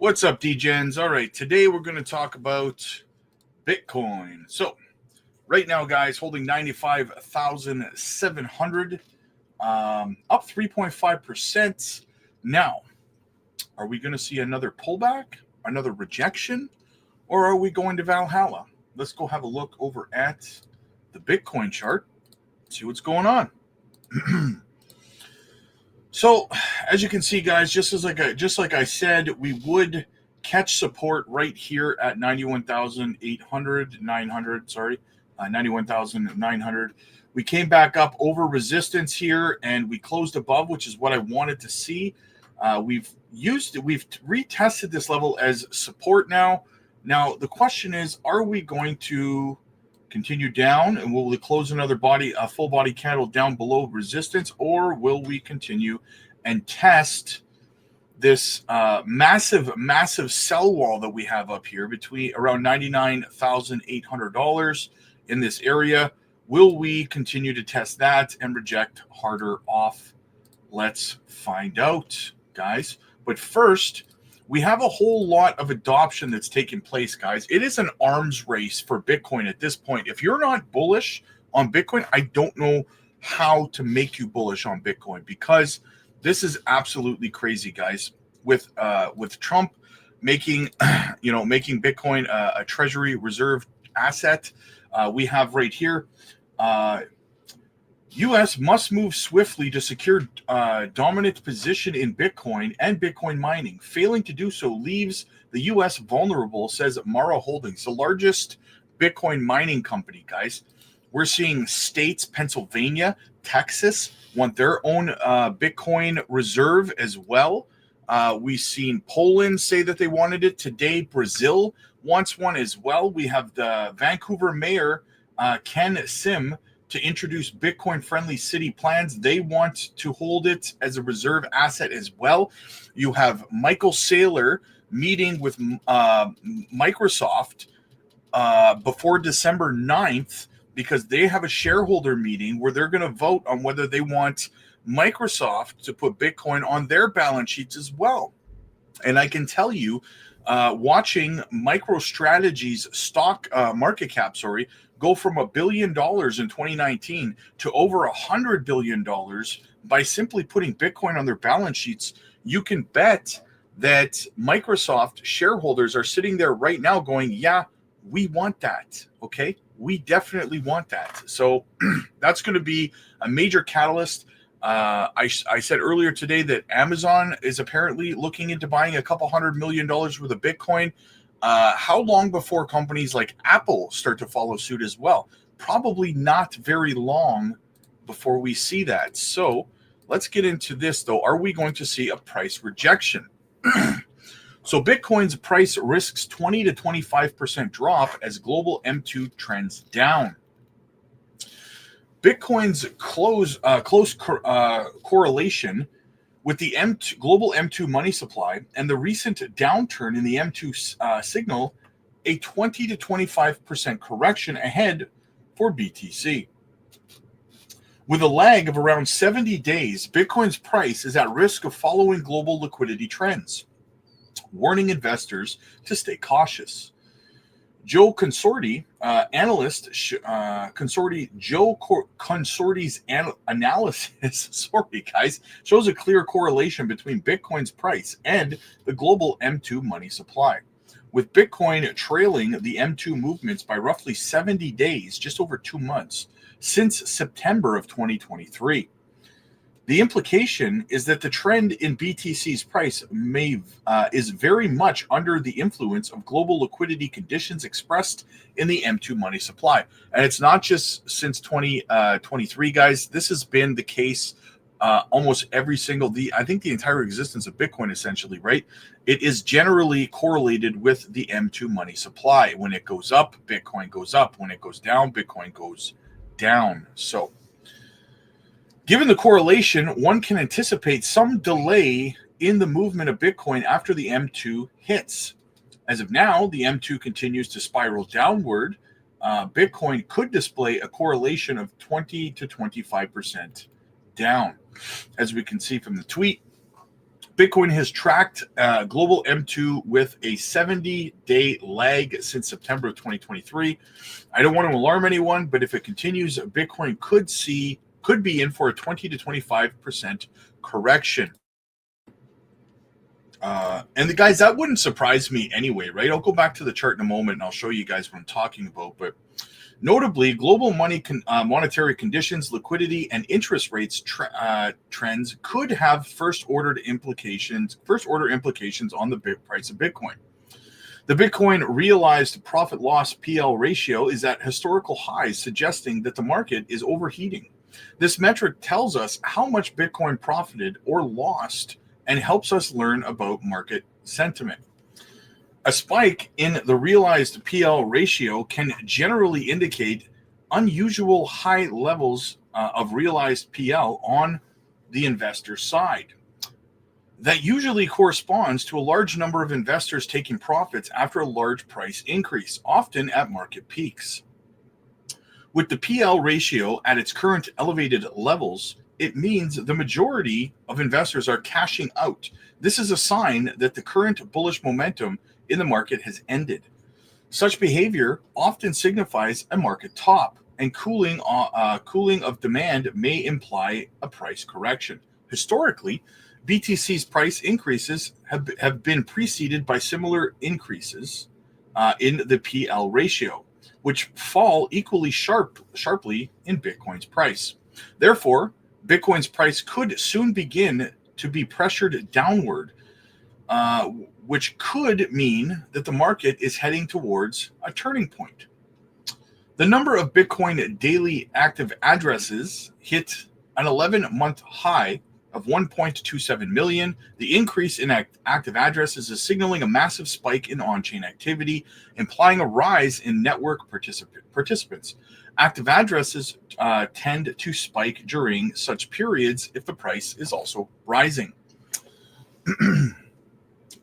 What's up, DGens? All right, today we're going to talk about Bitcoin. So, right now, guys, holding 95,700, up 3.5%. Now, are we going to see another pullback, another rejection, or are we going to Valhalla? Let's go have a look over at the Bitcoin chart, see what's going on. So, as you can see, guys, just like I said, we would catch support right here at 91,900. We came back up over resistance here, and we closed above, which is what I wanted to see. We've retested this level as support now. Now the question is, are we going to continue down, and will we close a full body candle down below resistance, or will we continue and test this massive sell wall that we have up here between around $99,800 in this area? Will we continue to test that and reject harder off? Let's find out, guys. But first, we have a whole lot of adoption that's taking place, guys. It is an arms race for Bitcoin at this point. If you're not bullish on Bitcoin, I don't know how to make you bullish on Bitcoin, because this is absolutely crazy, guys. With Trump making Bitcoin a treasury reserve asset, we have right here. U.S. must move swiftly to secure dominant position in Bitcoin and Bitcoin mining. Failing to do so leaves the U.S. vulnerable, says Mara Holdings, the largest Bitcoin mining company, guys. We're seeing states, Pennsylvania, Texas, want their own Bitcoin reserve as well. We've seen Poland say that they wanted it. Today, Brazil wants one as well. We have the Vancouver mayor, Ken Sim, to introduce Bitcoin-friendly city plans. They want to hold it as a reserve asset as well. You have Michael Saylor meeting with Microsoft before December 9th, because they have a shareholder meeting where they're going to vote on whether they want Microsoft to put Bitcoin on their balance sheets as well. And I can tell you, watching MicroStrategy's stock market cap, go from $1 billion in 2019 to over $100 billion by simply putting Bitcoin on their balance sheets, you can bet that Microsoft shareholders are sitting there right now going, yeah, we want that. Okay, we definitely want that. So that's going to be a major catalyst. I said earlier today that Amazon is apparently looking into buying a couple $100 million worth of Bitcoin. How long before companies like Apple start to follow suit as well? Probably not very long before we see that. So let's get into this, though. Are we going to see a price rejection? So Bitcoin's price risks 20 to 25% drop as global M2 trends down. Bitcoin's close correlation with the global M2 money supply and the recent downturn in the M2 signal a 20 to 25% correction ahead for BTC. With a lag of around 70 days, Bitcoin's price is at risk of following global liquidity trends, warning investors to stay cautious. Joe Consorti, analyst, Consorti's analysis, shows a clear correlation between Bitcoin's price and the global M2 money supply, with Bitcoin trailing the M2 movements by roughly 70 days, just over 2 months, since September of 2023. The implication is that the trend in BTC's price is very much under the influence of global liquidity conditions expressed in the M2 money supply. And it's not just since 2023, guys. This has been the case almost every single, I think the entire existence of Bitcoin, essentially, right? It is generally correlated with the M2 money supply. When it goes up, Bitcoin goes up. When it goes down, Bitcoin goes down. So, given the correlation, one can anticipate some delay in the movement of Bitcoin after the M2 hits. As of now, the M2 continues to spiral downward. Bitcoin could display a correlation of 20 to 25% down. As we can see from the tweet, Bitcoin has tracked global M2 with a 70-day lag since September of 2023. I don't want to alarm anyone, but if it continues, Bitcoin could be in for a 20 to 25% correction. And the guys, that wouldn't surprise me anyway, right? I'll go back to the chart in a moment and I'll show you guys what I'm talking about. But notably, global monetary conditions, liquidity, and interest rates trends could have first-order implications on the price of Bitcoin. The Bitcoin realized profit-loss PL ratio is at historical highs, suggesting that the market is overheating. This metric tells us how much Bitcoin profited or lost and helps us learn about market sentiment. A spike in the realized PL ratio can generally indicate unusual high levels of realized PL on the investor side. That usually corresponds to a large number of investors taking profits after a large price increase, often at market peaks. With the PL ratio at its current elevated levels, it means the majority of investors are cashing out. This is a sign that the current bullish momentum in the market has ended. Such behavior often signifies a market top, and cooling of demand may imply a price correction. Historically, BTC's price increases have been preceded by similar increases in the PL ratio, which fall equally sharply in Bitcoin's price. Therefore, Bitcoin's price could soon begin to be pressured downward, which could mean that the market is heading towards a turning point. The number of Bitcoin daily active addresses hit an 11-month high of 1.27 million. The increase in active addresses is signaling a massive spike in on-chain activity, implying a rise in network participants. Active addresses tend to spike during such periods if the price is also rising.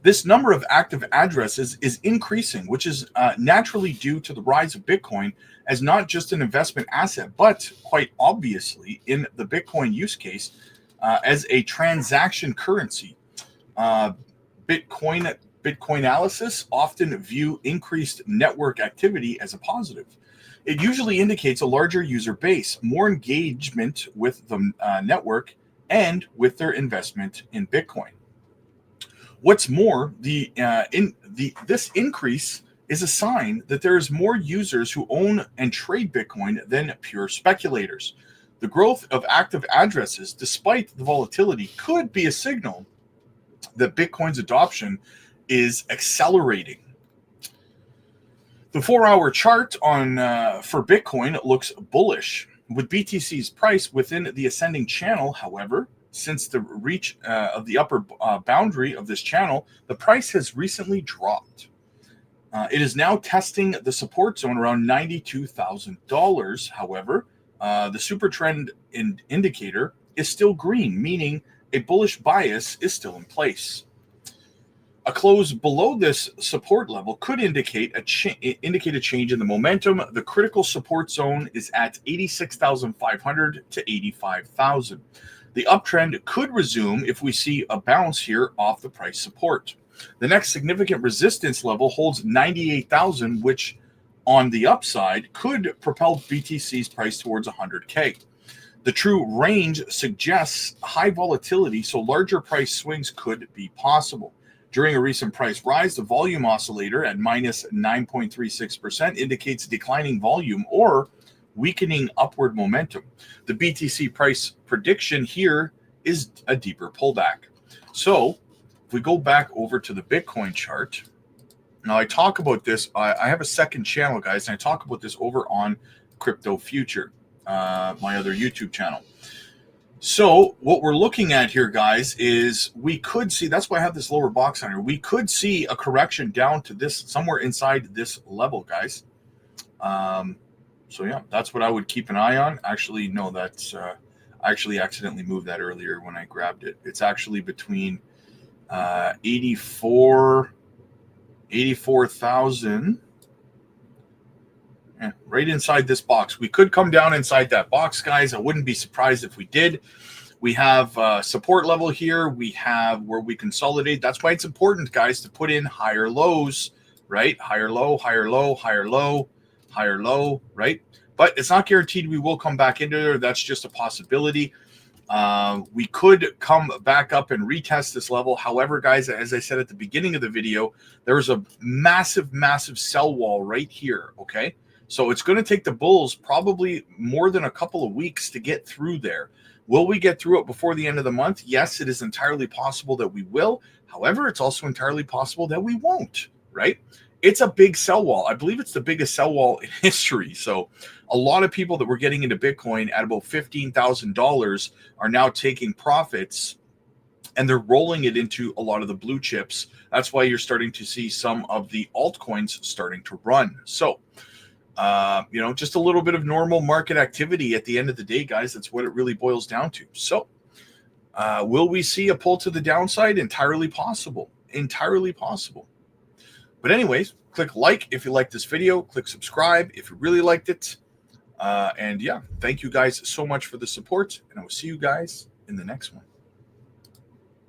This number of active addresses is increasing, which is naturally due to the rise of Bitcoin as not just an investment asset, but quite obviously in the Bitcoin use case as a transaction currency. Bitcoinalysts often view increased network activity as a positive. It usually indicates a larger user base, more engagement with the network, and with their investment in Bitcoin. What's more, this increase is a sign that there is more users who own and trade Bitcoin than pure speculators. The growth of active addresses, despite the volatility, could be a signal that Bitcoin's adoption is accelerating. The 4-hour chart for Bitcoin looks bullish, with BTC's price within the ascending channel. However, since the reach of the upper boundary of this channel, the price has recently dropped. It is now testing the support zone around $92,000. However, the super trend indicator is still green, meaning a bullish bias is still in place. A close below this support level could indicate a change in the momentum. The critical support zone is at 86,500 to 85,000. The uptrend could resume if we see a bounce here off the price support. The next significant resistance level holds 98,000, which on the upside could propel BTC's price towards 100K. The true range suggests high volatility, so larger price swings could be possible. During a recent price rise, the volume oscillator at minus 9.36% indicates declining volume or weakening upward momentum. The BTC price prediction here is a deeper pullback. So if we go back over to the Bitcoin chart, now I talk about this, I have a second channel, guys, and I talk about this over on Crypto Future, my other YouTube channel. So what we're looking at here, guys, is we could see, that's why I have this lower box on here, we could see a correction down to this, somewhere inside this level, guys. So yeah, that's what I would keep an eye on. Actually, no, that's, I actually accidentally moved that earlier when I grabbed it. It's actually between 84,000. Yeah, right inside this box. We could come down inside that box, guys. I wouldn't be surprised if we did. We have support level here. We have where we consolidate. That's why it's important, guys, to put in higher lows, right? Higher low, higher low, higher low, higher low, right? But it's not guaranteed we will come back into there. That's just a possibility. We could come back up and retest this level. However, guys, as I said at the beginning of the video, there was a massive, massive sell wall right here, okay? So it's going to take the bulls probably more than a couple of weeks to get through there. Will we get through it before the end of the month? Yes, it is entirely possible that we will. However, it's also entirely possible that we won't, right? It's a big sell wall. I believe it's the biggest sell wall in history. So a lot of people that were getting into Bitcoin at about $15,000 are now taking profits and they're rolling it into a lot of the blue chips. That's why you're starting to see some of the altcoins starting to run. So, just a little bit of normal market activity at the end of the day, guys. That's what it really boils down to. So, will we see a pull to the downside? Entirely possible. Entirely possible. But anyways, click like if you like this video. Click subscribe if you really liked it. And yeah, thank you guys so much for the support. And I will see you guys in the next one.